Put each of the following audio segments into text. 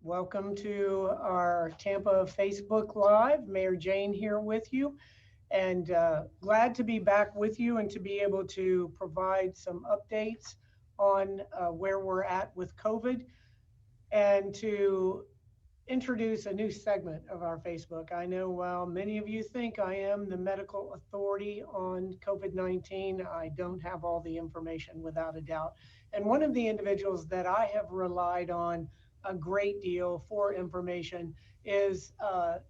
Welcome to our Tampa Facebook Live. Mayor Jane here with you, and glad to be back with you and to be able to provide some updates on where we're at with COVID and to introduce a new segment of our Facebook. I know while many of you think I am the medical authority on COVID-19, I don't have all the information without a doubt. And one of the individuals that I have relied on a great deal for information is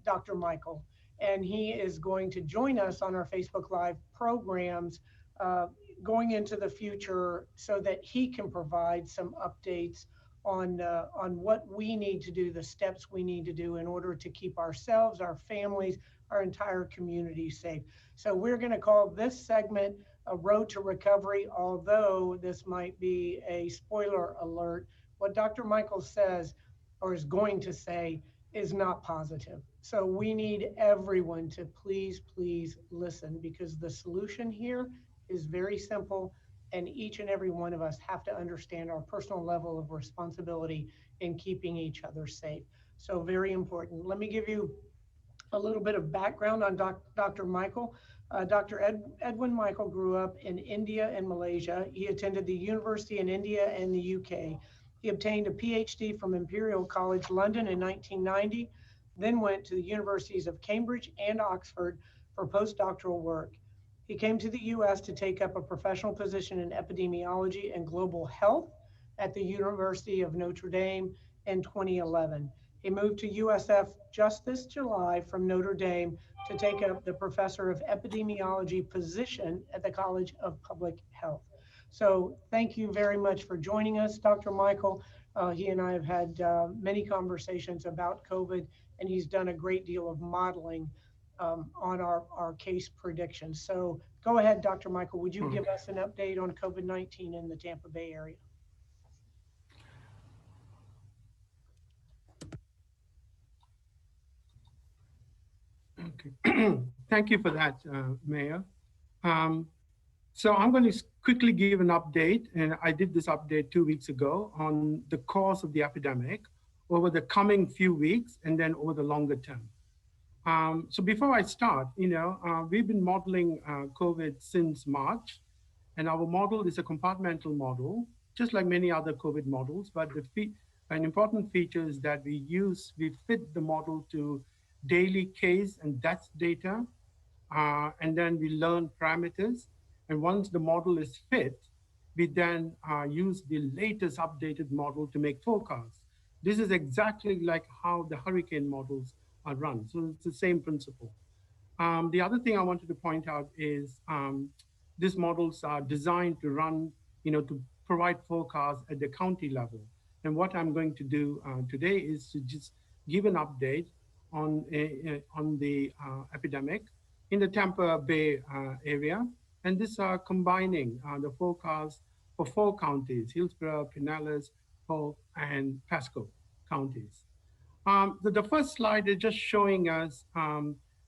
Dr. Michael. And he is going to join us on our Facebook Live programs uh, going into the future so that he can provide some updates on what we need to do, the steps we need to do in order to keep ourselves, our families, our entire community safe. So we're going to call this segment a road to recovery, although this might be a spoiler alert. What Dr. Michael says or is going to say is not positive. So we need everyone to please, please listen, because the solution here is very simple, and each and every one of us have to understand our personal level of responsibility in keeping each other safe. So very important. Let me give you a little bit of background on Dr. Michael. Edwin Michael grew up in India and Malaysia. He attended the university in India and the UK. He obtained a PhD from Imperial College London in 1990, then went to the universities of Cambridge and Oxford for postdoctoral work. He came to the US to take up a professional position in epidemiology and global health at the University of Notre Dame in 2011. He moved to USF just this July from Notre Dame to take up the professor of epidemiology position at the College of Public Health. So thank you very much for joining us, Dr. Michael. He and I have had many conversations about COVID, and he's done a great deal of modeling on our case predictions. So go ahead, Dr. Michael, would you give us an update on COVID-19 in the Tampa Bay area? Okay. Thank you for that, Mayor. So I'm going to quickly give an update, and I did this update 2 weeks ago on the course of the epidemic over the coming few weeks and then over the longer term. So before I start, we've been modeling COVID since March, and our model is a compartmental model, just like many other COVID models, but an important feature is that we fit the model to daily case and death data, and then we learn parameters. And once the model is fit, we then use the latest updated model to make forecasts. This is exactly like how the hurricane models are run. So it's the same principle. The other thing I wanted to point out is these models are designed to run, to provide forecasts at the county level. And what I'm going to do today is to just give an update on the epidemic in the Tampa Bay area. And this are combining the forecast for 4 counties: Hillsborough, Pinellas, Polk, and Pasco counties. The first slide is just showing us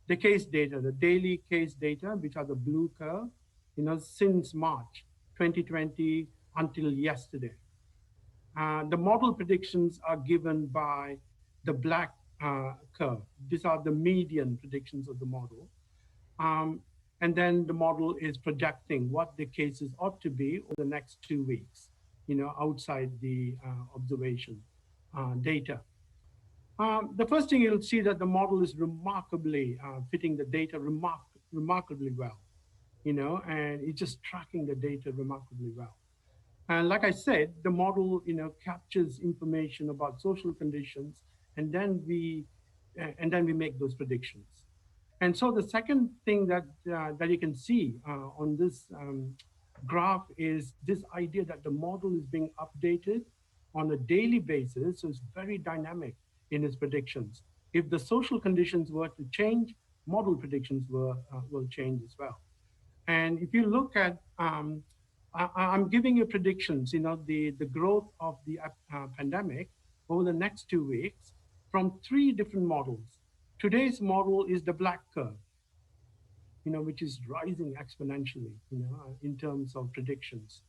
the case data, the daily case data, which are the blue curve, since March 2020 until yesterday. The model predictions are given by the black curve. These are the median predictions of the model. And then the model is projecting what the cases ought to be over the next 2 weeks, outside the observation data. The first thing you'll see that the model is remarkably fitting the data remarkably well, and it's just tracking the data remarkably well. And like I said, the model, captures information about social conditions, and then we make those predictions. And so the second thing that you can see on this graph is this idea that the model is being updated on a daily basis, so it's very dynamic in its predictions. If the social conditions were to change, model predictions will change as well. And if you look at, I'm giving you predictions, the growth of the pandemic over the next 2 weeks from 3 different models. Today's model is the black curve, which is rising exponentially, in terms of predictions.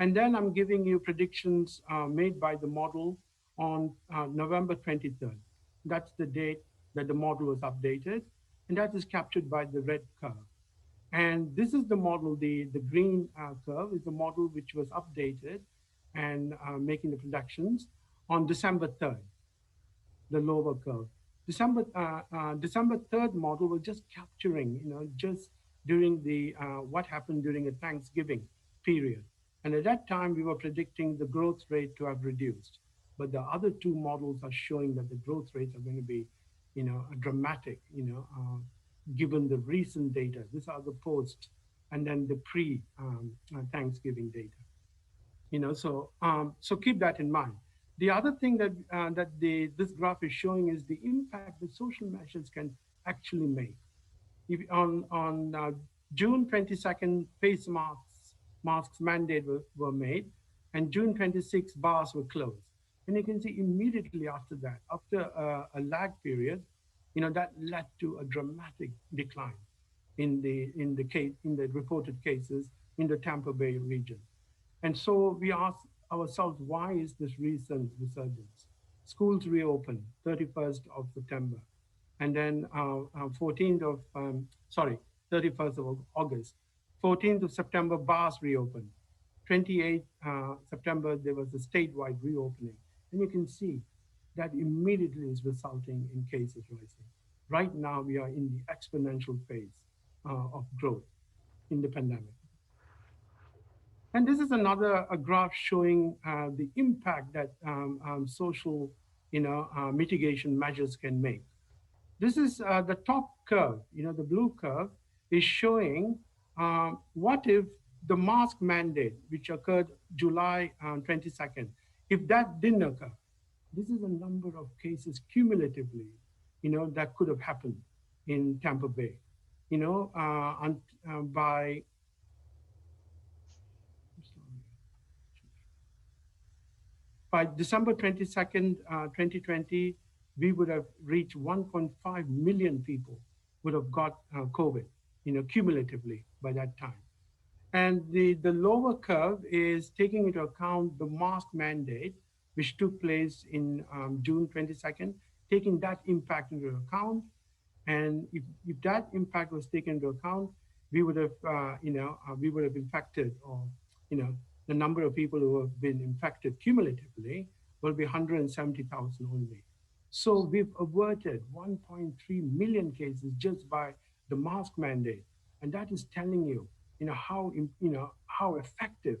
And then I'm giving you predictions made by the model on November 23rd. That's the date that the model was updated, and that is captured by the red curve. And this is the model, the green curve is the model which was updated and making the predictions on December 3rd, the lower curve. December 3rd model was just capturing, just during the, what happened during a Thanksgiving period. And at that time, we were predicting the growth rate to have reduced. But the other two models are showing that the growth rates are going to be, dramatic, given the recent data. These are the post and then the pre Thanksgiving data. So keep that in mind. The other thing that this graph is showing is the impact that social measures can actually make. If on June 22nd, face masks mandate were made, and June 26th, bars were closed. And you can see immediately after that, after a lag period, that led to a dramatic decline in the reported cases in the Tampa Bay region. And so we ask ourselves, why is this recent resurgence? Schools reopened 31st of September, and then 14th of, sorry, 31st of August. 14th of September, bars reopened. 28th September, there was a statewide reopening. And you can see that immediately is resulting in cases rising. Right now, we are in the exponential phase of growth in the pandemic. And this is another a graph showing the impact that social, mitigation measures can make. This is the top curve, the blue curve is showing what if the mask mandate, which occurred July 22nd, if that didn't occur, this is a number of cases cumulatively, that could have happened in Tampa Bay, by December 22nd, 2020, we would have reached 1.5 million people would have got COVID, cumulatively by that time. And the lower curve is taking into account the mask mandate, which took place in June 22nd, taking that impact into account. And if that impact was taken into account, we would have, we would have infected, or, the number of people who have been infected cumulatively will be 170,000 only. So we've averted 1.3 million cases just by the mask mandate. And that is telling you, how effective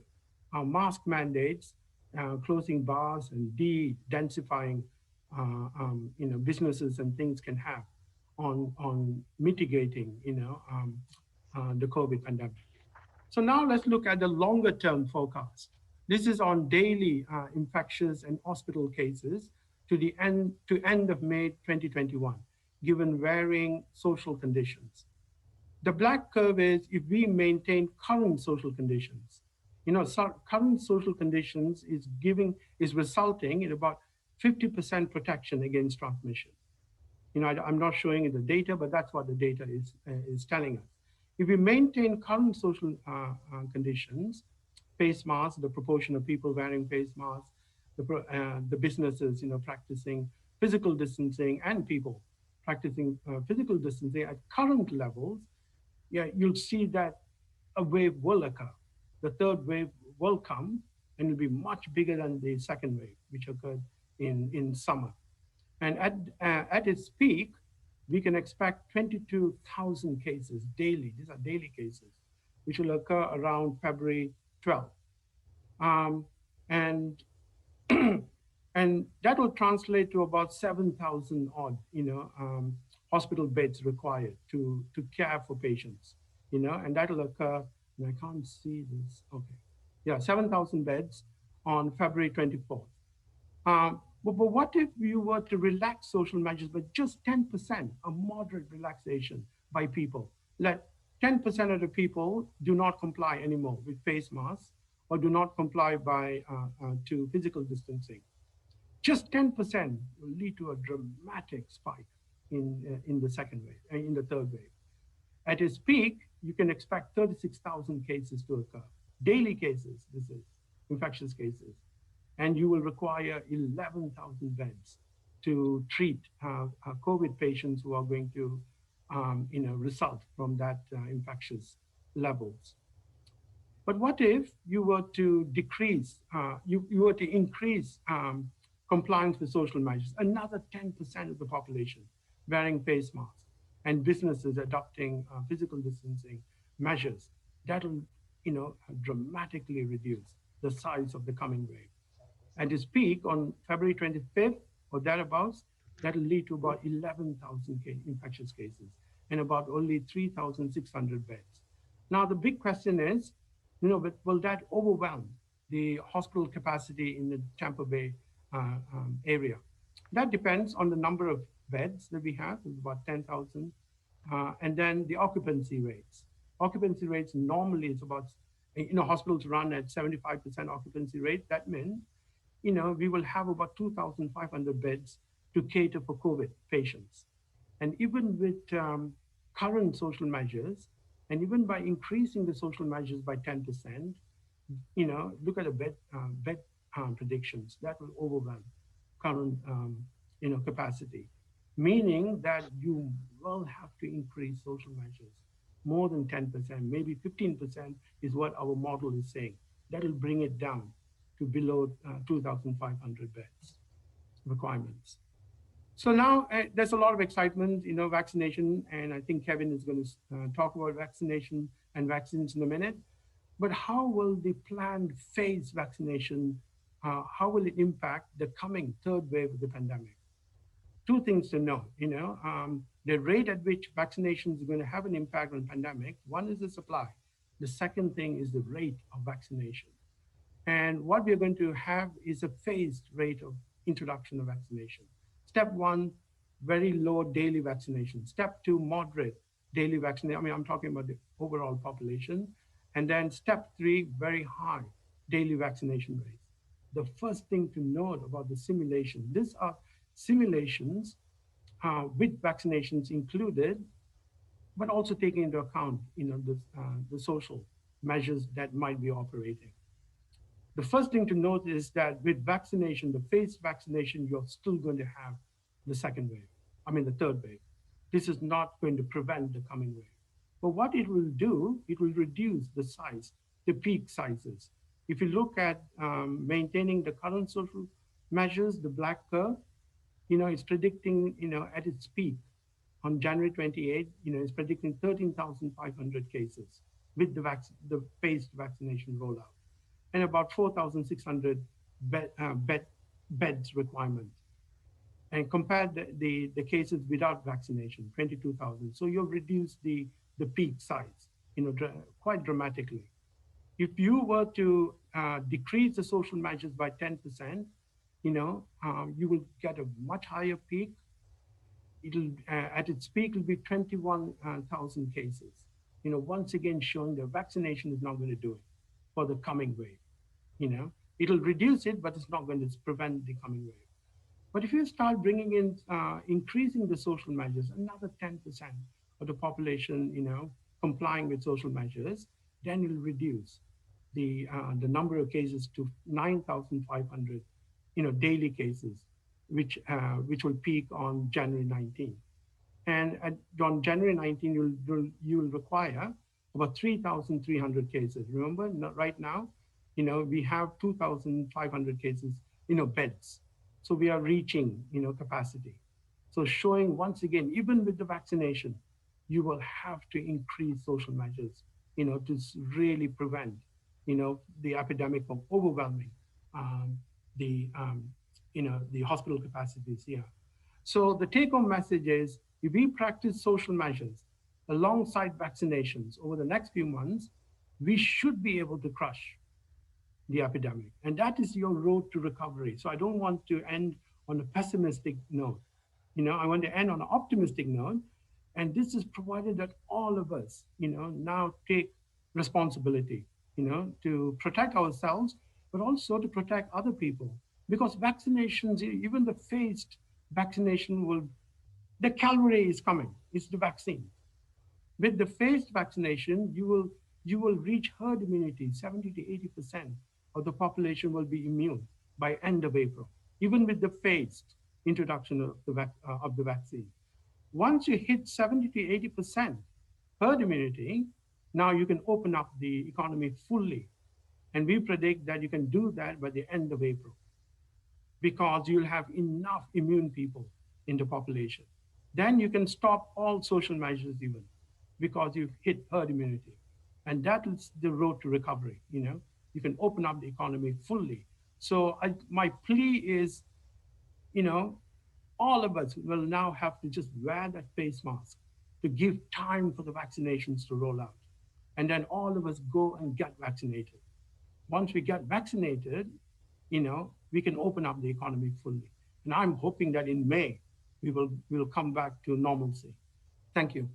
our mask mandates, closing bars and de-densifying, businesses and things can have on mitigating, the COVID pandemic. So now let's look at the longer term forecast. This is on daily infectious and hospital cases to end of May 2021, given varying social conditions. The black curve is if we maintain current social conditions. Current social conditions is resulting in about 50% protection against transmission. I'm not showing you the data, but that's what the data is telling us. If we maintain current social conditions, face masks, the proportion of people wearing face masks, the businesses, practicing physical distancing, and people practicing physical distancing at current levels, you'll see that a wave will occur. The third wave will come, and will be much bigger than the second wave, which occurred in summer. And at its peak, we can expect 22,000 cases daily. These are daily cases, which will occur around February 12th. And and that will translate to about 7,000 odd, hospital beds required to care for patients, and that will occur, and I can't see this, okay. Yeah, 7,000 beds on February 24th. But what if you were to relax social measures, but just 10%, a moderate relaxation by people? Let 10% of the people do not comply anymore with face masks, or do not comply to physical distancing. Just 10% will lead to a dramatic spike in the second wave, in the third wave. At its peak, you can expect 36,000 cases to occur. Daily cases, this is infectious cases. and you will require 11,000 beds to treat COVID patients who are going to, result from that infectious levels. But what if you were to you were to increase compliance with social measures, another 10% of the population wearing face masks and businesses adopting physical distancing measures, that'll, dramatically reduce the size of the coming wave. At its peak on February 25th or thereabouts, that'll lead to about 11,000 infectious cases and about only 3,600 beds. Now, the big question is, but will that overwhelm the hospital capacity in the Tampa Bay area? That depends on the number of beds that we have, about 10,000, and then the occupancy rates. Occupancy rates normally is about, hospitals run at 75% occupancy rate. That means, we will have about 2,500 beds to cater for COVID patients. And even with current social measures, and even by increasing the social measures by 10%, look at the bed predictions, that will overwhelm current, capacity, meaning that you will have to increase social measures more than 10%, maybe 15% is what our model is saying. That will bring it down to below 2,500 beds requirements. So now there's a lot of excitement, vaccination, and I think Kevin is going to talk about vaccination and vaccines in a minute. But how will the planned phased vaccination, how will it impact the coming third wave of the pandemic? Two things to know, the rate at which vaccinations are going to have an impact on pandemic. One is the supply. The second thing is the rate of vaccination. And what we're going to have is a phased rate of introduction of vaccination. Step one, very low daily vaccination. Step two, moderate daily vaccination. I mean, I'm talking about the overall population. And then step three, very high daily vaccination rates. The first thing to note about the simulation, these are simulations with vaccinations included, but also taking into account, the social measures that might be operating. The first thing to note is that with vaccination, the phased vaccination, you're still going to have the the third wave. This is not going to prevent the coming wave. But what it will do, it will reduce the size, the peak sizes. If you look at maintaining the current social measures, the black curve, it's predicting, at its peak on January 28th, it's predicting 13,500 cases with the phased vaccination rollout, and about 4,600 beds requirement. And compare the cases without vaccination, 22,000. So you've reduced the peak size, quite dramatically. If you were to decrease the social measures by 10%, you will get a much higher peak. It'll at its peak, it'll be 21,000 cases. Once again showing that vaccination is not going to do it for the coming wave. It'll reduce it, but it's not going to prevent the coming wave. But if you start bringing in, increasing the social measures, another 10% of the population, complying with social measures, then you'll reduce the number of cases to 9,500, daily cases, which will peak on January 19. And on January 19, you will require about 3,300 cases. Remember, right now, we have 2,500 cases, beds. So we are reaching, capacity. So showing once again, even with the vaccination, you will have to increase social measures, to really prevent, the epidemic from overwhelming the hospital capacities here. So the take-home message is, if we practice social measures alongside vaccinations over the next few months, we should be able to crush the epidemic. And that is your road to recovery. So I don't want to end on a pessimistic note. I want to end on an optimistic note. And this is provided that all of us, now take responsibility, to protect ourselves, but also to protect other people. Because vaccinations, even the phased vaccination the cavalry is coming, it's the vaccine. With the phased vaccination, you will reach herd immunity, 70 to 80% of the population will be immune by end of April, even with the phased introduction of the vaccine. Once you hit 70 to 80% herd immunity, now you can open up the economy fully. And we predict that you can do that by the end of April because you'll have enough immune people in the population. Then you can stop all social measures even because you've hit herd immunity. And that is the road to recovery, you know. You can open up the economy fully. So my plea is, you know, all of us will now have to just wear that face mask to give time for the vaccinations to roll out. And then all of us go and get vaccinated. Once we get vaccinated, you know, we can open up the economy fully. And I'm hoping that in May, we will come back to normalcy. Thank you.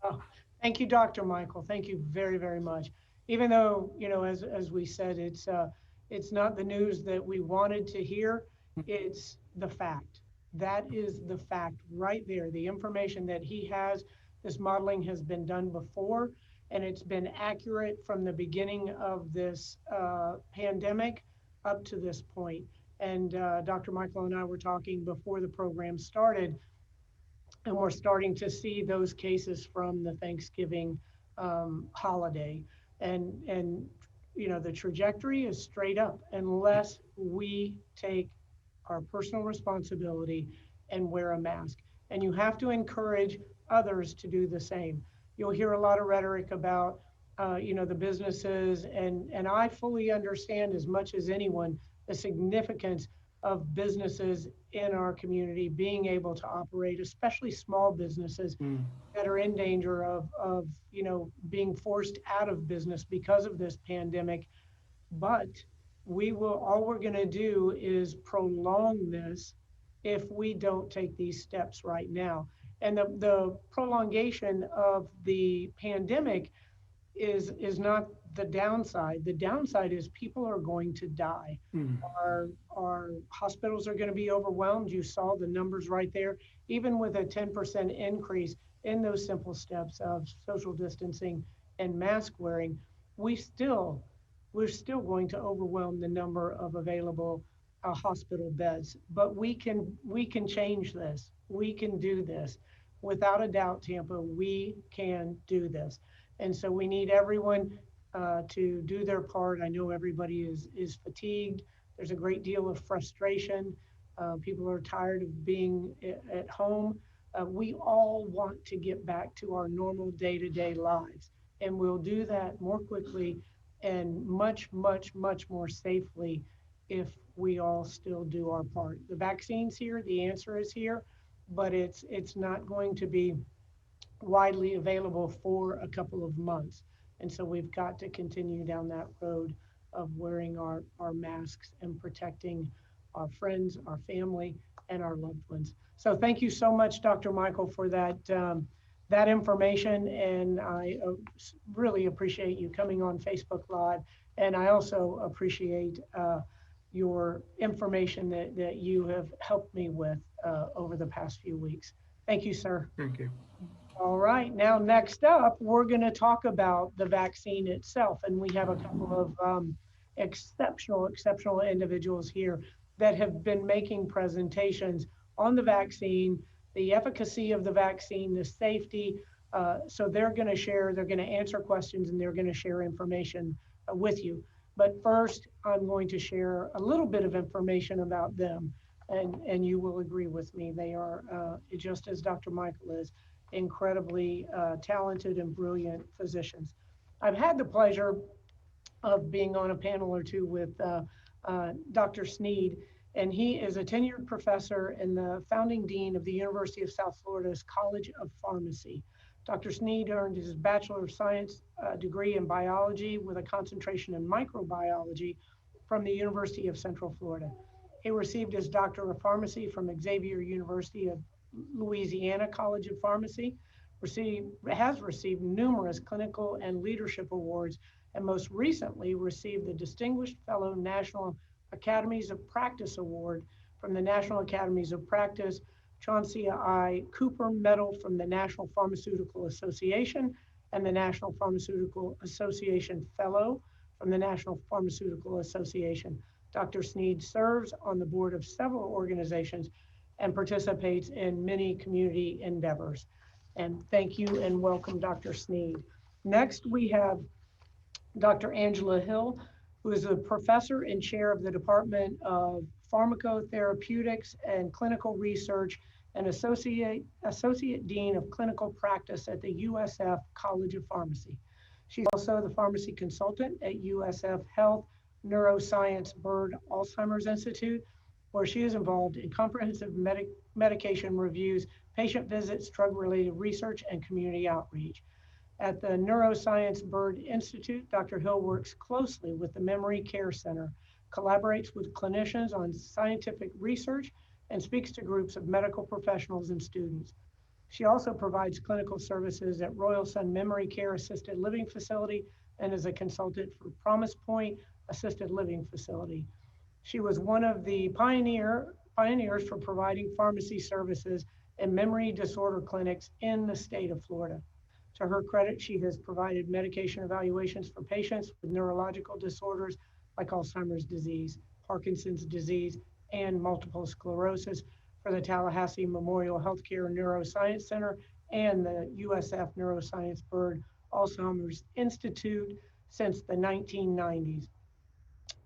Oh, thank you, Dr. Michael. Thank you very, very much. Even though, as we said, it's not the news that we wanted to hear, it's the fact. That is the fact right there. The information that he has, this modeling has been done before, and it's been accurate from the beginning of this pandemic up to this point. And Dr. Michael and I were talking before the program started, and we're starting to see those cases from the Thanksgiving holiday. And the trajectory is straight up unless we take our personal responsibility and wear a mask. And you have to encourage others to do the same. You'll hear a lot of rhetoric about the businesses, and I fully understand as much as anyone the significance of businesses in our community being able to operate, especially small businesses that are in danger of being forced out of business because of this pandemic. But all we're going to do is prolong this if we don't take these steps right now. And the prolongation of the pandemic is not the downside. The downside is people are going to die. Our hospitals are going to be overwhelmed. You saw the numbers right there. Even with a 10% increase in those simple steps of social distancing and mask wearing, we're still going to overwhelm the number of available hospital beds. But we can change this. We can do this. Without a doubt, Tampa, we can do this. And so we need everyone to do their part. I know everybody is fatigued. There's a great deal of frustration. People are tired of being at home. We all want to get back to our normal day-to-day lives. And we'll do that more quickly and much, much, much more safely if we all still do our part. The vaccine's here, the answer is here, but it's not going to be widely available for a couple of months. And so we've got to continue down that road of wearing our masks and protecting our friends, our family, and our loved ones. So thank you so much, Dr. Michael, for that information. And I really appreciate you coming on Facebook Live. And I also appreciate your information that you have helped me with over the past few weeks. Thank you, sir. Thank you. All right, now next up, we're going to talk about the vaccine itself. And we have a couple of exceptional individuals here that have been making presentations on the vaccine, the efficacy of the vaccine, the safety. So they're going to answer questions, and they're going to share information with you. But first, I'm going to share a little bit of information about them, and you will agree with me. They are, just as Dr. Michael is, incredibly talented and brilliant physicians. I've had the pleasure of being on a panel or two with Dr. Sneed, and he is a tenured professor and the founding dean of the University of South Florida's College of Pharmacy. Dr. Sneed earned his Bachelor of Science degree in biology with a concentration in microbiology from the University of Central Florida. He received his Doctor of Pharmacy from Xavier University of Louisiana College of Pharmacy, has received numerous clinical and leadership awards, and most recently received the Distinguished Fellow National Academies of Practice Award from the National Academies of Practice, Chauncey I. Cooper Medal from the National Pharmaceutical Association, and the National Pharmaceutical Association Fellow from the National Pharmaceutical Association. Dr. Sneed serves on the board of several organizations and participates in many community endeavors. And thank you and welcome, Dr. Sneed. Next, we have Dr. Angela Hill, who is a professor and chair of the Department of Pharmacotherapeutics and Clinical Research and Associate Dean of Clinical Practice at the USF College of Pharmacy. She's also the pharmacy consultant at USF Health Neuroscience Bird Alzheimer's Institute, where she is involved in comprehensive medication reviews, patient visits, drug-related research, and community outreach. At the Neuroscience Bird Institute, Dr. Hill works closely with the Memory Care Center, collaborates with clinicians on scientific research, and speaks to groups of medical professionals and students. She also provides clinical services at Royal Sun Memory Care Assisted Living Facility and is a consultant for Promise Point Assisted Living Facility. She was one of the pioneers for providing pharmacy services and memory disorder clinics in the state of Florida. To her credit, she has provided medication evaluations for patients with neurological disorders like Alzheimer's disease, Parkinson's disease, and multiple sclerosis for the Tallahassee Memorial Healthcare Neuroscience Center and the USF Neuroscience Bird Alzheimer's Institute since the 1990s.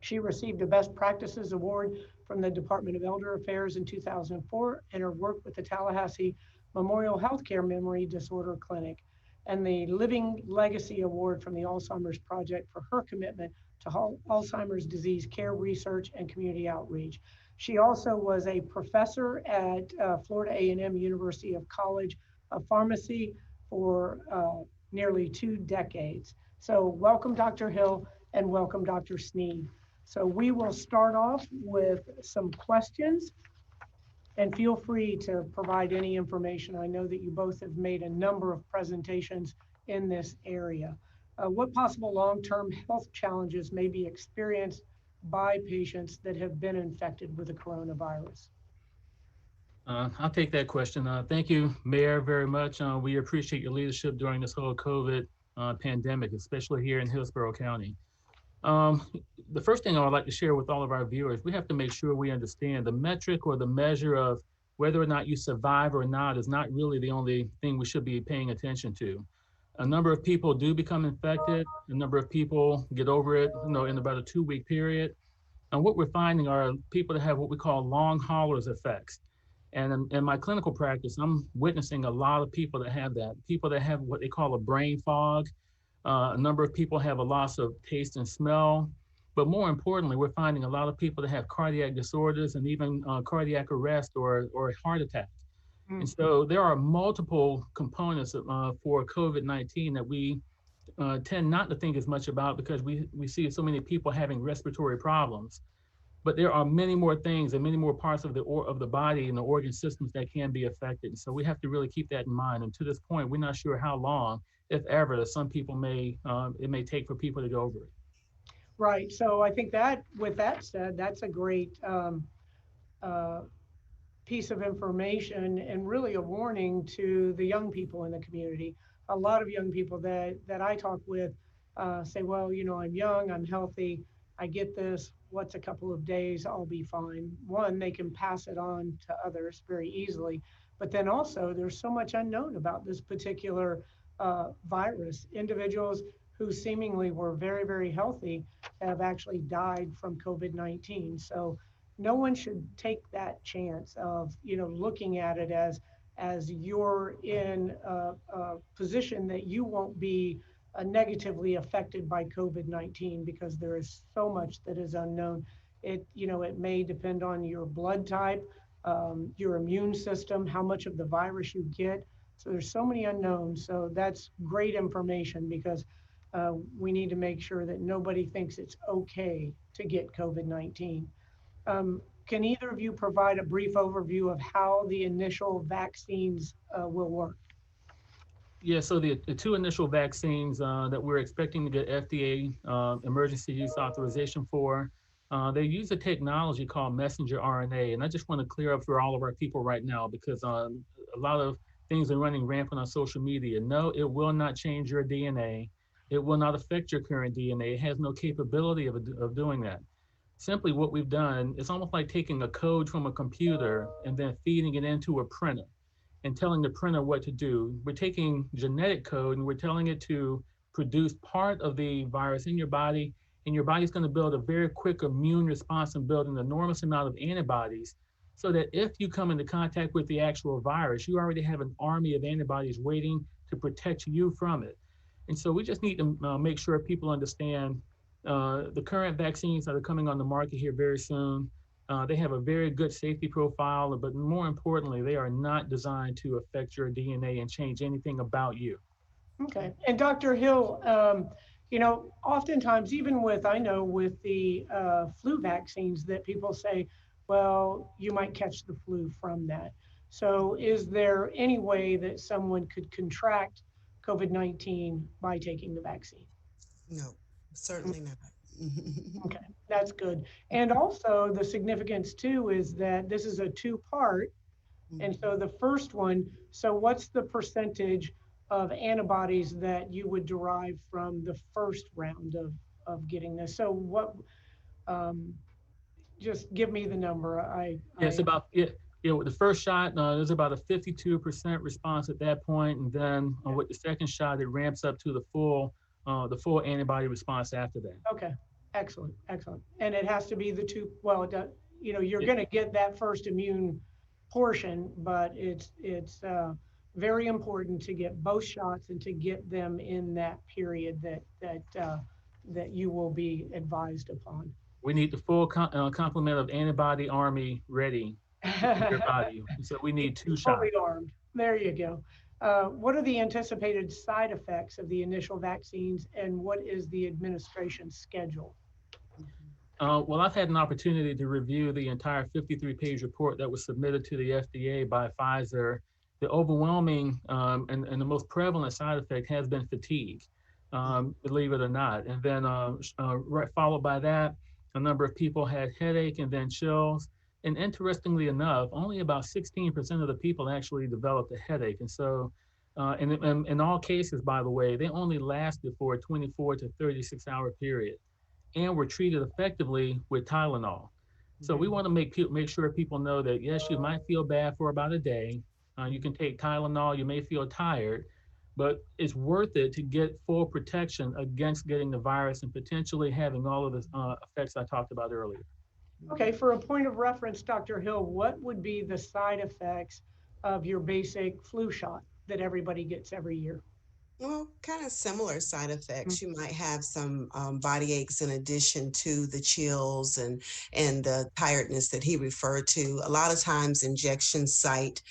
She received a Best Practices Award from the Department of Elder Affairs in 2004, and her work with the Tallahassee Memorial Healthcare Memory Disorder Clinic, and the Living Legacy Award from the Alzheimer's Project for her commitment to Alzheimer's disease care research and community outreach. She also was a professor at Florida A&M University of College of Pharmacy for nearly 2 decades. So welcome, Dr. Hill, and welcome, Dr. Sneed. So we will start off with some questions, and feel free to provide any information. I know that you both have made a number of presentations in this area. What possible long-term health challenges may be experienced by patients that have been infected with the coronavirus? I'll take that question. Thank you, Mayor, very much. We appreciate your leadership during this whole COVID pandemic, especially here in Hillsborough County. The first thing I would like to share with all of our viewers, we have to make sure we understand the metric or the measure of whether or not you survive or not is not really the only thing we should be paying attention to. A number of people do become infected. A number of people get over it, in about a 2-week period. And what we're finding are people that have what we call long haulers effects. And in my clinical practice, I'm witnessing a lot of people that have that. People that have what they call a brain fog. A number of people have a loss of taste and smell. But more importantly, we're finding a lot of people that have cardiac disorders and even cardiac arrest or heart attack. And so there are multiple components for COVID-19 that we tend not to think as much about because we see so many people having respiratory problems. But there are many more things and many more parts of the body and the organ systems that can be affected. So we have to really keep that in mind. And to this point, we're not sure how long, if ever, that some people it may take for people to get over it. Right. So I think that, with that said, that's a great piece of information and really a warning to the young people in the community. A lot of young people that I talk with say, well, I'm young, I'm healthy, I get this, what's a couple of days, I'll be fine. One, they can pass it on to others very easily, but then also there's so much unknown about this particular virus. Individuals who seemingly were very, very healthy have actually died from COVID-19. So no one should take that chance of, looking at it as you're in a position that you won't be negatively affected by COVID-19, because there is so much that is unknown. It may depend on your blood type, your immune system, how much of the virus you get. So there's so many unknowns. So that's great information, because we need to make sure that nobody thinks it's okay to get COVID-19. Can either of you provide a brief overview of how the initial vaccines will work? Yeah, so the 2 initial vaccines that we're expecting to get FDA emergency use authorization for, they use a technology called messenger RNA. And I just want to clear up for all of our people right now, because a lot of things are running rampant on social media. No, it will not change your DNA. It will not affect your current DNA. It has no capability of doing that. Simply what we've done, it's almost like taking a code from a computer and then feeding it into a printer and telling the printer what to do. We're taking genetic code and we're telling it to produce part of the virus in your body, and your body's going to build a very quick immune response and build an enormous amount of antibodies so that if you come into contact with the actual virus, you already have an army of antibodies waiting to protect you from it. And so we just need to make sure people understand the current vaccines that are coming on the market here very soon. They have a very good safety profile, but more importantly, they are not designed to affect your DNA and change anything about you. Okay. And Dr. Hill, oftentimes, even with, I know with the flu vaccines, that people say, well, you might catch the flu from that. So is there any way that someone could contract COVID-19 by taking the vaccine? No, certainly not. Okay, that's good. And also the significance too is that this is a two-part. And so the first one, so what's the percentage of antibodies that you would derive from the first round of getting this? So what, just give me the number. Yeah, it's about with the first shot, there's about a 52% response at that point, and then with the second shot, it ramps up to the full antibody response after that. Okay, excellent, excellent. And it has to be the two. Well, you're going to get that first immune portion, but it's very important to get both shots and to get them in that period that you will be advised upon. We need the full complement of antibody army ready in your body. So we need two shots. Fully armed. There you go. What are the anticipated side effects of the initial vaccines, and what is the administration schedule? Well, I've had an opportunity to review the entire 53-page report that was submitted to the FDA by Pfizer. The overwhelming and the most prevalent side effect has been fatigue, believe it or not. And then followed by that, a number of people had headache and then chills. And interestingly enough, only about 16% of the people actually developed a headache. And so in all cases, by the way, they only lasted for a 24 to 36-hour period and were treated effectively with Tylenol. So we want to make sure people know that, yes, you might feel bad for about a day. You can take Tylenol, you may feel tired, but it's worth it to get full protection against getting the virus and potentially having all of the effects I talked about earlier. Okay, for a point of reference, Dr. Hill, what would be the side effects of your basic flu shot that everybody gets every year? Well, kind of similar side effects. You might have some body aches in addition to the chills and the tiredness that he referred to. A lot of times injection site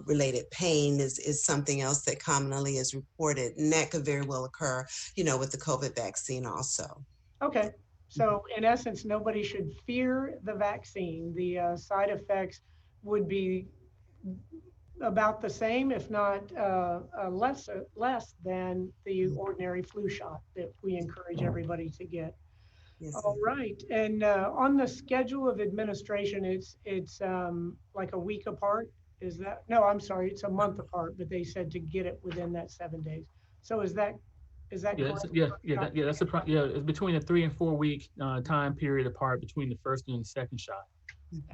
related pain is something else that commonly is reported, and that could very well occur, with the COVID vaccine also. Okay, so in essence, nobody should fear the vaccine. The side effects would be about the same, if not less than the ordinary flu shot that we encourage everybody to get. Yes. All right, and on the schedule of administration, it's like a week apart. Is that? No, I'm sorry, it's a month apart. But they said to get it within that 7 days. So is that correct? It's between a 3 and 4 week time period apart between the first and the second shot.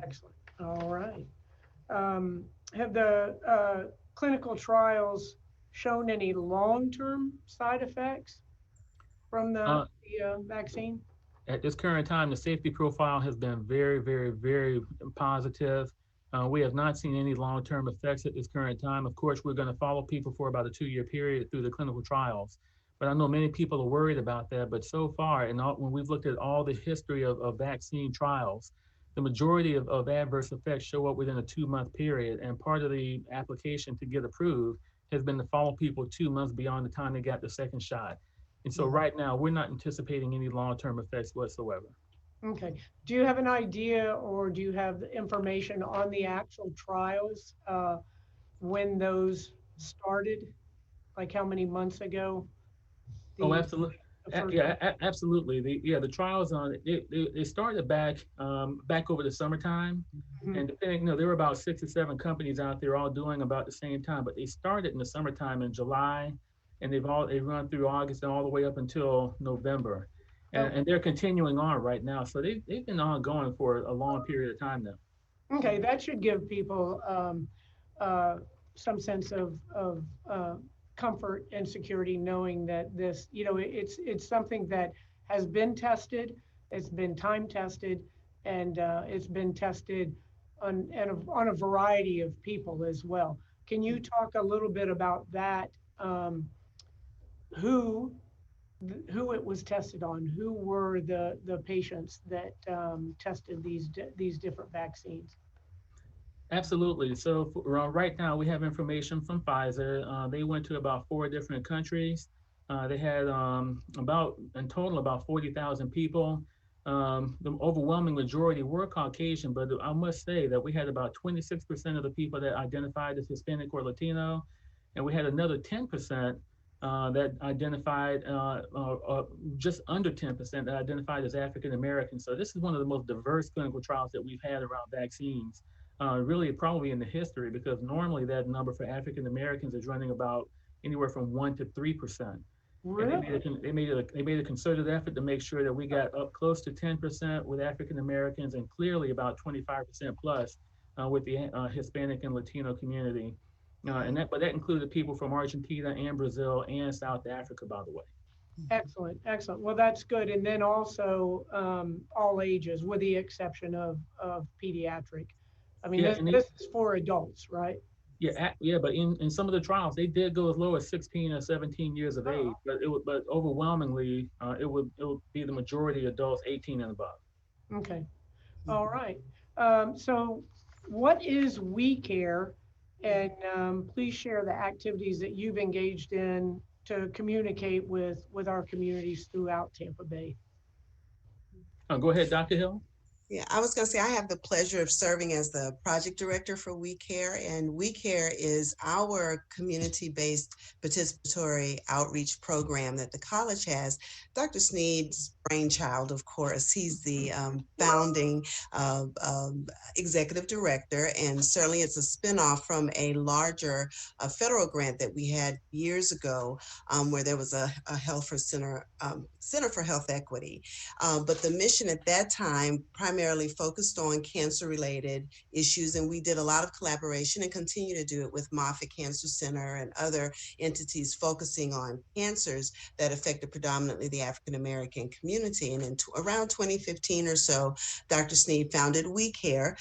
Excellent. All right. Have the clinical trials shown any long-term side effects from the vaccine? At this current time, the safety profile has been very, very, very positive. We have not seen any long-term effects at this current time. Of course, we're going to follow people for about a 2-year period through the clinical trials. But I know many people are worried about that. But so far, when we've looked at all the history of vaccine trials, the majority of adverse effects show up within a 2-month period. And part of the application to get approved has been to follow people 2 months beyond the time they got the second shot. And so right now, we're not anticipating any long-term effects whatsoever. Okay. Do you have an idea, or do you have the information on the actual trials, when those started? Like how many months ago? Oh, absolutely. Absolutely. The trials on it, they started back over the summertime, and depending, there were about 6 or 7 companies out there all doing about the same time. But they started in the summertime in July, and they run through August and all the way up until November. and they're continuing on right now. So they've been ongoing for a long period of time now. Okay, that should give people uh, some sense of comfort and security, knowing that this, it's something that has been tested, it's been time tested, and it's been tested on a variety of people as well. Can you talk a little bit about that? Who who it was tested on? Who were the patients that tested these different vaccines? Absolutely. So right now we have information from Pfizer. They went to about 4 different countries. They had about in total about 40,000 people. The overwhelming majority were Caucasian, but I must say that we had about 26% of the people that identified as Hispanic or Latino, and we had another 10% that identified, just under 10% that identified as African American. So this is one of the most diverse clinical trials that we've had around vaccines, really probably in the history, because normally that number for African Americans is running about anywhere from 1 to 3%. And Really? they made a concerted effort to make sure that we got up close to 10% with African Americans, and clearly about 25% plus with the Hispanic and Latino community. But that included people from Argentina and Brazil and South Africa, by the way. Excellent, excellent. Well, that's good. And then also all ages, with the exception of pediatric. I mean, Yeah, this is for adults, right? yeah, but in some of the trials, they did go as low as 16 or 17 years of age, but overwhelmingly, it would be the majority adults 18 and above. Okay. All right. So what is We Care? And please share the activities that you've engaged in to communicate with our communities throughout Tampa Bay. Go ahead, Dr. Hill. Yeah, I was going to say I have the pleasure of serving as the project director for We Care, and We Care is our community-based participatory outreach program that the college has. Dr. Sneed's brainchild, of course. He's the founding executive director, and certainly it's a spinoff from a larger federal grant that we had years ago, where there was a health for Center for Health Equity. But the mission at that time primarily focused on cancer-related issues, and we did a lot of collaboration and continue to do it with Moffitt Cancer Center and other entities focusing on cancers that affected predominantly the African American community. And in around 2015 or so, Dr. Sneed founded We Care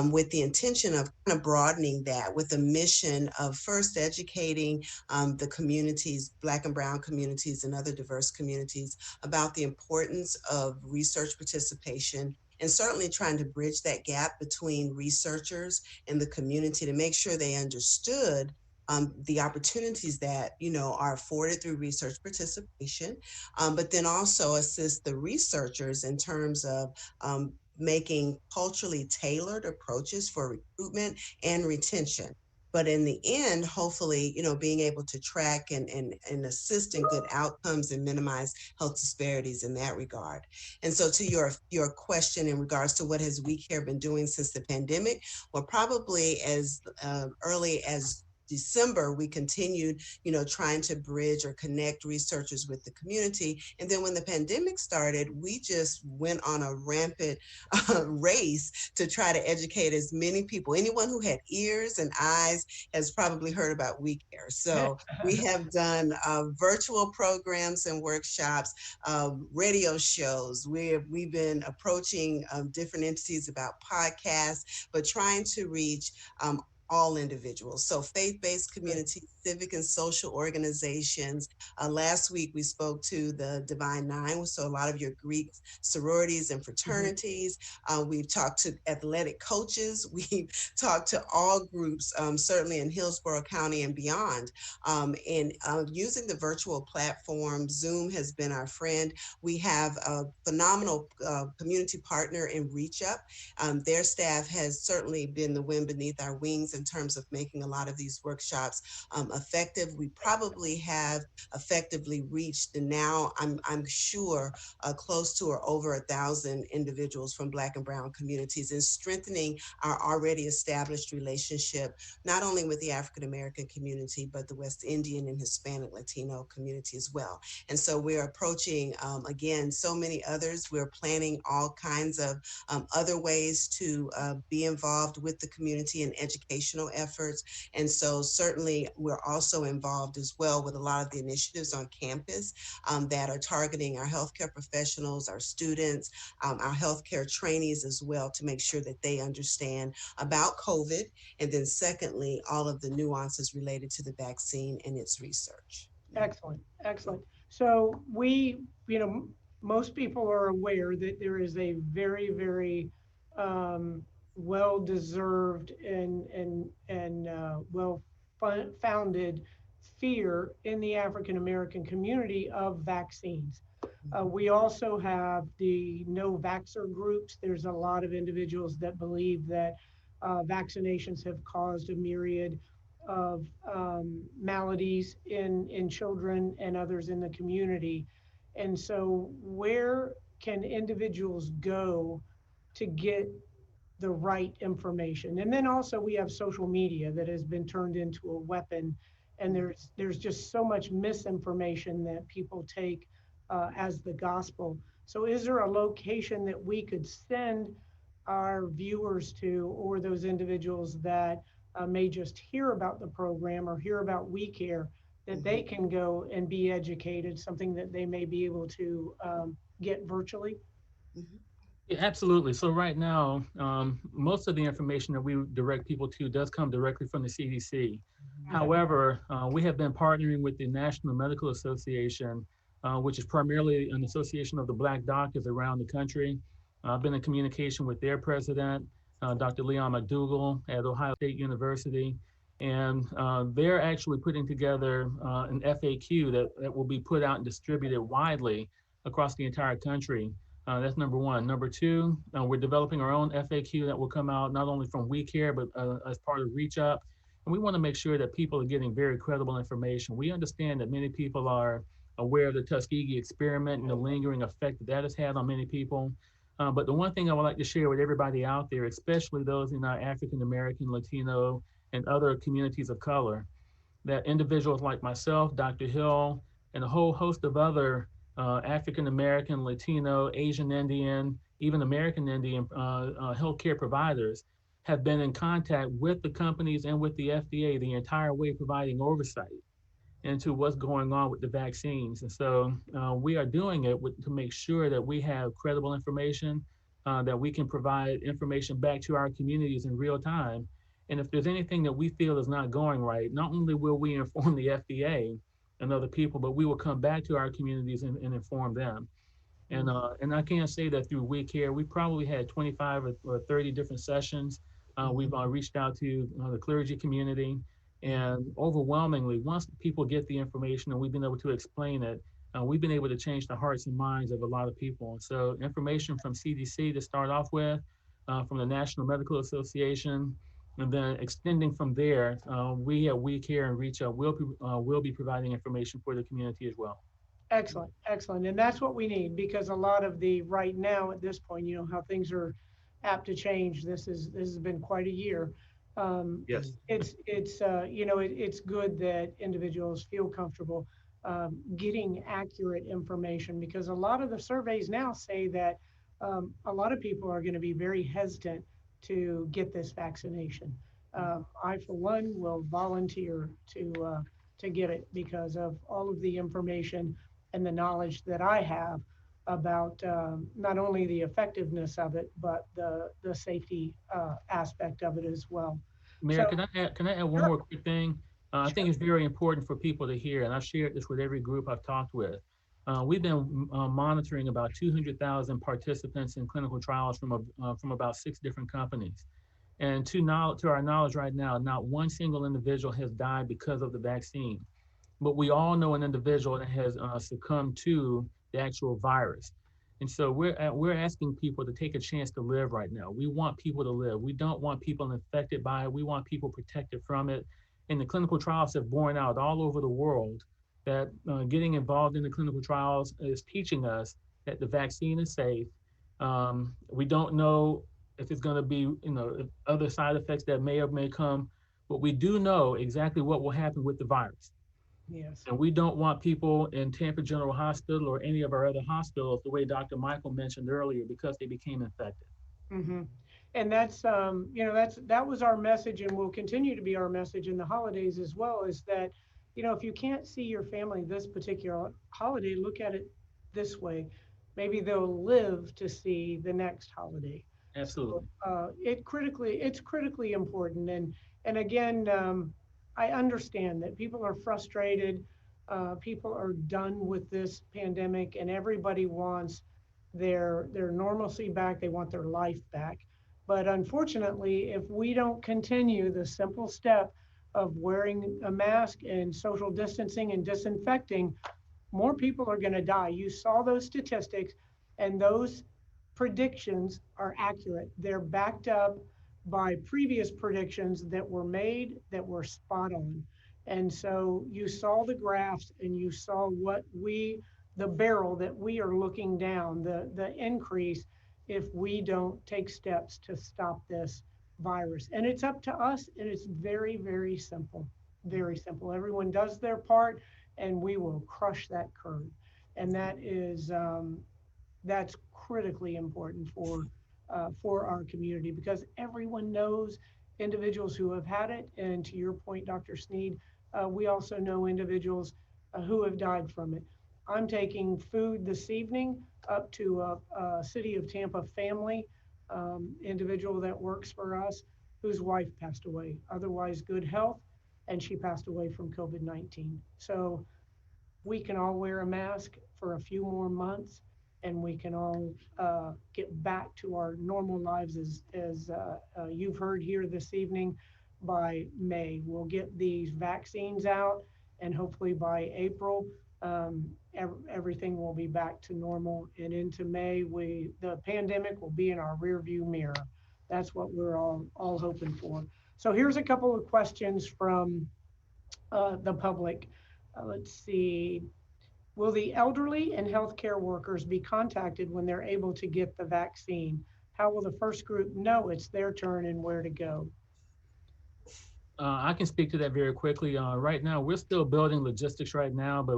with the intention of kind of broadening that with a mission of first educating the communities, Black and Brown communities and other diverse communities, about the importance of research participation, and certainly trying to bridge that gap between researchers and the community to make sure they understood the opportunities that are afforded through research participation, but then also assist the researchers in terms of making culturally tailored approaches for recruitment and retention. But in the end, hopefully, being able to track and assist in good outcomes and minimize health disparities in that regard. And so to your question in regards to what has We Care been doing since the pandemic, well, probably as early as December, we continued, trying to bridge or connect researchers with the community. And then when the pandemic started, we just went on a rampant race to try to educate as many people. Anyone who had ears and eyes has probably heard about We Care. So we have done virtual programs and workshops, radio shows. We've been approaching different entities about podcasts, but trying to reach all individuals. So faith-based communities, civic and social organizations. Last week, we spoke to the Divine Nine, so a lot of your Greek sororities and fraternities. We've talked to athletic coaches. We've talked to all groups, certainly in Hillsborough County and beyond. And using the virtual platform, Zoom has been our friend. We have a phenomenal community partner in Reach Up. Their staff has certainly been the wind beneath our wings in in terms of making a lot of these workshops effective. We probably have effectively reached, and now I'm sure close to or over 1,000 individuals from Black and Brown communities, and strengthening our already established relationship, not only with the African American community, but the West Indian and Hispanic Latino community as well. And so we're approaching, again, so many others. We're planning all kinds of other ways to be involved with the community in educational efforts. And so certainly we're also involved as well with a lot of the initiatives on campus that are targeting our healthcare professionals, our students, our healthcare trainees as well, to make sure that they understand about COVID. And then secondly, all of the nuances related to the vaccine and its research. Excellent, excellent. So most people are aware that there is a very, very well-deserved and well-founded fear in the African American community of vaccines. We also have the no-vaxxer groups. There's a lot of individuals that believe that vaccinations have caused a myriad of maladies in children and others in the community. And so where can individuals go to get the right information? And then also we have social media that has been turned into a weapon, and there's just so much misinformation that people take as the gospel. So is there a location that we could send our viewers to, or those individuals that may just hear about the program or hear about We Care, that they can go and be educated, something that they may be able to get virtually? Yeah, absolutely. So right now, most of the information that we direct people to does come directly from the CDC. However, we have been partnering with the National Medical Association, which is primarily an association of the Black doctors around the country. I've been in communication with their president, Dr. Leon McDougall at Ohio State University, and they're actually putting together an FAQ that will be put out and distributed widely across the entire country. That's number one. Number two, we're developing our own FAQ that will come out not only from We Care, but as part of Reach Up. And we want to make sure that people are getting very credible information. We understand that many people are aware of the Tuskegee experiment and the lingering effect that that has had on many people. But the one thing I would like to share with everybody out there, especially those in our African American, Latino, and other communities of color, that individuals like myself, Dr. Hill, and a whole host of other African American, Latino, Asian Indian, even American Indian healthcare providers have been in contact with the companies and with the FDA the entire way, providing oversight into what's going on with the vaccines. And so we are doing it to make sure that we have credible information, that we can provide information back to our communities in real time. And if there's anything that we feel is not going right, not only will we inform the FDA and other people, but we will come back to our communities and inform them. And I can't say that through We Care. We probably had 25 or 30 different sessions. We've reached out to the clergy community, and overwhelmingly, once people get the information and we've been able to explain it, we've been able to change the hearts and minds of a lot of people. And so information from CDC to start off with, from the National Medical Association, and then extending from there, we at We Care and Reach Out will be providing information for the community as well. Excellent, excellent. And that's what we need, because a lot of the right now at this point, how things are apt to change. This has been quite a year. Yes. It's good that individuals feel comfortable getting accurate information, because a lot of the surveys now say that a lot of people are going to be very hesitant to get this vaccination. I, for one, will volunteer to get it because of all of the information and the knowledge that I have about not only the effectiveness of it, but the safety aspect of it as well. Mayor, So, can I add one more quick thing? I think it's very important for people to hear, and I've shared this with every group I've talked with. We've been monitoring about 200,000 participants in clinical trials from about 6 different companies. And to our knowledge right now, not one single individual has died because of the vaccine. But we all know an individual that has succumbed to the actual virus. And so we're asking people to take a chance to live right now. We want people to live. We don't want people infected by it. We want people protected from it. And the clinical trials have borne out all over the world that getting involved in the clinical trials is teaching us that the vaccine is safe. We don't know if it's going to be, other side effects that may or may come, but we do know exactly what will happen with the virus. Yes. And we don't want people in Tampa General Hospital or any of our other hospitals, the way Dr. Michael mentioned earlier, because they became infected. Mm-hmm. And that's, that was our message, and will continue to be our message in the holidays as well, is that, if you can't see your family this particular holiday, look at it this way. Maybe they'll live to see the next holiday. So Absolutely. it's critically important. And again, I understand that people are frustrated. People are done with this pandemic, and everybody wants their normalcy back. They want their life back. But unfortunately, if we don't continue the simple step of wearing a mask and social distancing and disinfecting, more people are going to die. You saw those statistics, and those predictions are accurate. They're backed up by previous predictions that were made that were spot on. And so you saw the graphs, and you saw the barrel that we are looking down, the increase if we don't take steps to stop this virus. And it's up to us, and it's very, very simple. Very simple. Everyone does their part, and we will crush that curve. And that's critically important for our community, because everyone knows individuals who have had it. And to your point, Dr. Sneed, we also know individuals who have died from it. I'm taking food this evening up to a city of Tampa family, individual that works for us, whose wife passed away, otherwise good health, and she passed away from COVID-19. So we can all wear a mask for a few more months, and we can all get back to our normal lives, as you've heard here this evening. By May, we'll get these vaccines out, and hopefully by April, everything will be back to normal. And into May, the pandemic will be in our rearview mirror. That's what we're all hoping for. So here's a couple of questions from the public. Let's see. Will the elderly and healthcare workers be contacted when they're able to get the vaccine? How will the first group know it's their turn and where to go? I can speak to that very quickly. Right now, we're still building logistics right now, but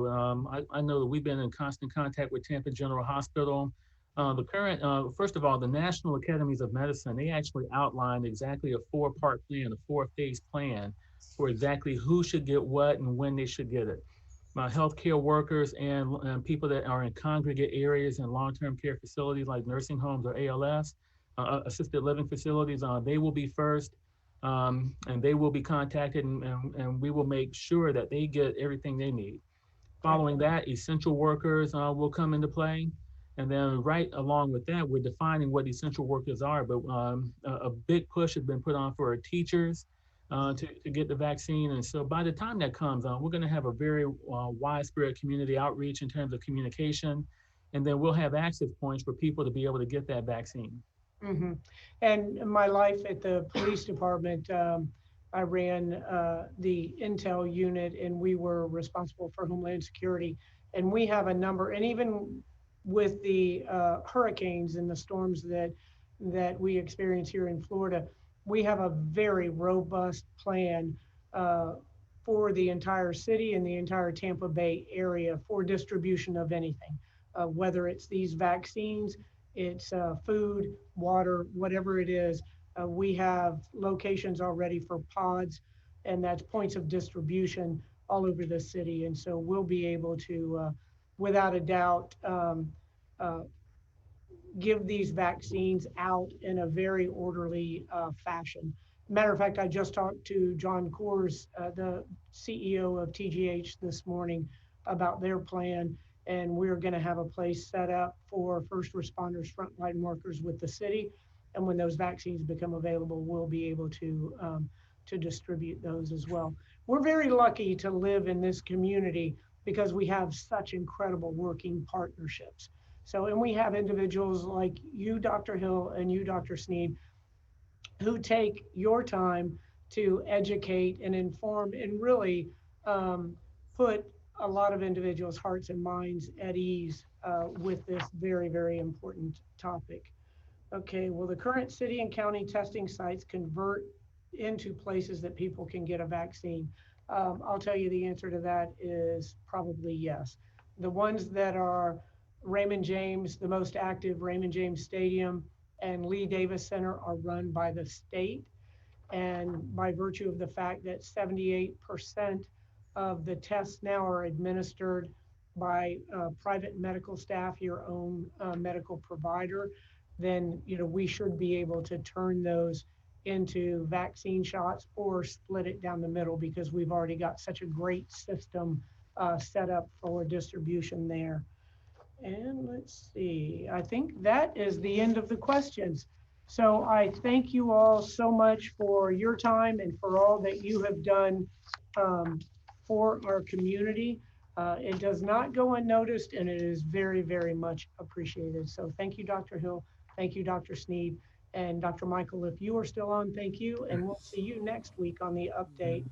I know that we've been in constant contact with Tampa General Hospital. First of all, the National Academies of Medicine, they actually outlined exactly a four-part plan, a four-phase plan for exactly who should get what and when they should get it. Healthcare workers and people that are in congregate areas and long-term care facilities like nursing homes or ALS, assisted living facilities, they will be first. And they will be contacted, and we will make sure that they get everything they need. Following that, essential workers will come into play. And then right along with that, we're defining what essential workers are, but a big push has been put on for our teachers to get the vaccine. And so by the time that comes, we're gonna have a very widespread community outreach in terms of communication. And then we'll have access points for people to be able to get that vaccine. Mm-hmm. And my life at the police department, I ran the intel unit, and we were responsible for Homeland Security. And we have a number, and even with the hurricanes and the storms that we experience here in Florida, we have a very robust plan for the entire city and the entire Tampa Bay area for distribution of anything, whether it's these vaccines, it's food, water, whatever it is. We have locations already for pods, and that's points of distribution all over the city. And so we'll be able to, without a doubt, give these vaccines out in a very orderly fashion. Matter of fact, I just talked to John Coors, the CEO of TGH, this morning about their plan. And we're going to have a place set up for first responders, frontline workers with the city. And when those vaccines become available, we'll be able to distribute those as well. We're very lucky to live in this community because we have such incredible working partnerships. So, and we have individuals like you, Dr. Hill, and you, Dr. Sneed, who take your time to educate and inform and really put a lot of individuals' hearts and minds at ease with this very, very important topic. Okay, well, the current city and county testing sites convert into places that people can get a vaccine? I'll tell you the answer to that is probably yes. The ones that are Raymond James, the most active Raymond James Stadium and Lee Davis Center are run by the state. And by virtue of the fact that 78% of the tests now are administered by private medical staff, your own medical provider, then we should be able to turn those into vaccine shots or split it down the middle because we've already got such a great system set up for distribution there. And let's see, I think that is the end of the questions. So I thank you all so much for your time and for all that you have done um, for our community. It does not go unnoticed and it is very, very much appreciated. So thank you, Dr. Hill. Thank you, Dr. Sneed. And Dr. Michael, if you are still on, thank you. And we'll see you next week on the update.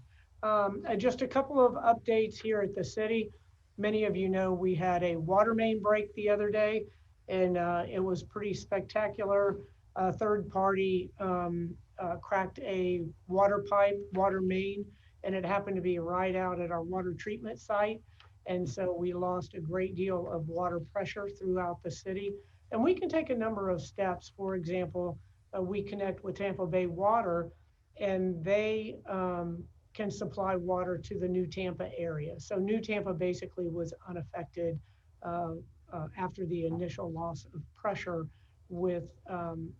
Just a couple of updates here at the city. Many of you know we had a water main break the other day, and it was pretty spectacular. A third party cracked a water pipe, water main, and it happened to be right out at our water treatment site. And so we lost a great deal of water pressure throughout the city. And we can take a number of steps. For example, we connect with Tampa Bay Water, and they can supply water to the New Tampa area. So New Tampa basically was unaffected after the initial loss of pressure with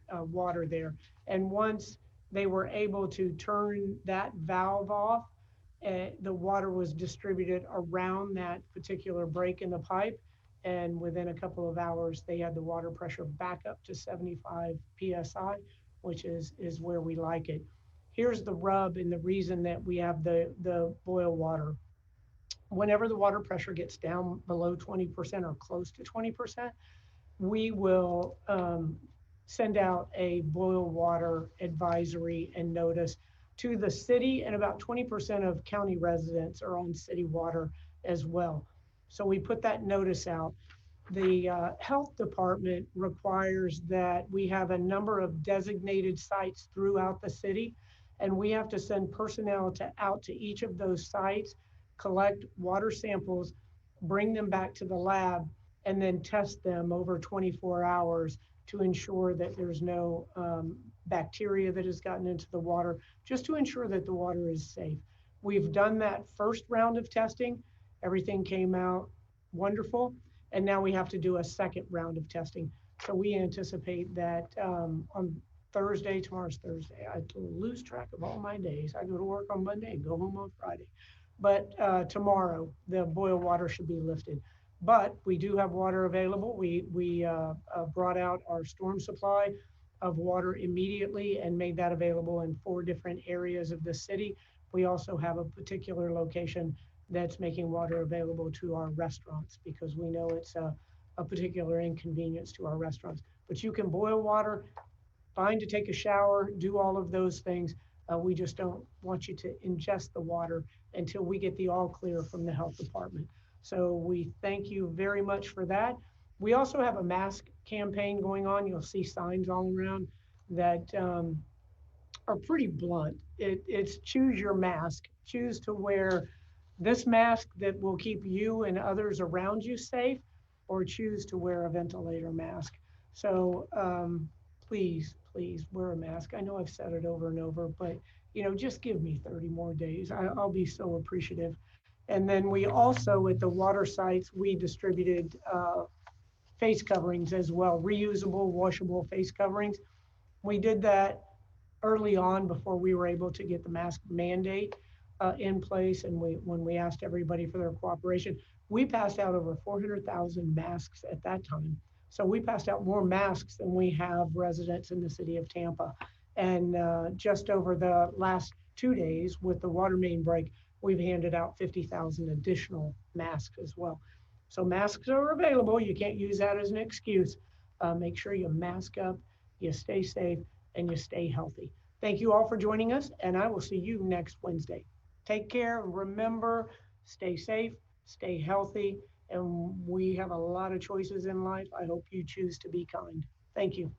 water there. And once they were able to turn that valve off, the water was distributed around that particular break in the pipe. And within a couple of hours, they had the water pressure back up to 75 PSI, which is where we like it. Here's the rub and the reason that we have the boil water. Whenever the water pressure gets down below 20% or close to 20%, we will send out a boil water advisory and notice to the city, and about 20% of county residents are on city water as well. So we put that notice out. The health department requires that we have a number of designated sites throughout the city, and we have to send personnel out to each of those sites, collect water samples, bring them back to the lab, and then test them over 24 hours to ensure that there's no bacteria that has gotten into the water, just to ensure that the water is safe. We've done that first round of testing. Everything came out wonderful. And now we have to do a second round of testing. So we anticipate that on Thursday, tomorrow's Thursday, I lose track of all my days. I go to work on Monday and go home on Friday. But tomorrow, the boil water should be lifted. But we do have water available. We brought out our storm supply of water immediately and made that available in 4 different areas of the city. We also have a particular location that's making water available to our restaurants because we know it's a particular inconvenience to our restaurants. But you can boil water, fine to take a shower, do all of those things. We just don't want you to ingest the water until we get the all clear from the health department. So we thank you very much for that. We also have a mask campaign going on. You'll see signs all around that are pretty blunt. It's choose your mask. Choose to wear this mask that will keep you and others around you safe, or choose to wear a ventilator mask. So please wear a mask. I know I've said it over and over, but just give me 30 more days. I'll be so appreciative. And then we also, at the water sites, we distributed face coverings as well, reusable, washable face coverings. We did that early on before we were able to get the mask mandate in place. And when we asked everybody for their cooperation, we passed out over 400,000 masks at that time. So we passed out more masks than we have residents in the city of Tampa. And just over the last 2 days with the water main break, we've handed out 50,000 additional masks as well. So masks are available. You can't use that as an excuse. Make sure you mask up, you stay safe, and you stay healthy. Thank you all for joining us, and I will see you next Wednesday. Take care, and remember, stay safe, stay healthy, and we have a lot of choices in life. I hope you choose to be kind. Thank you.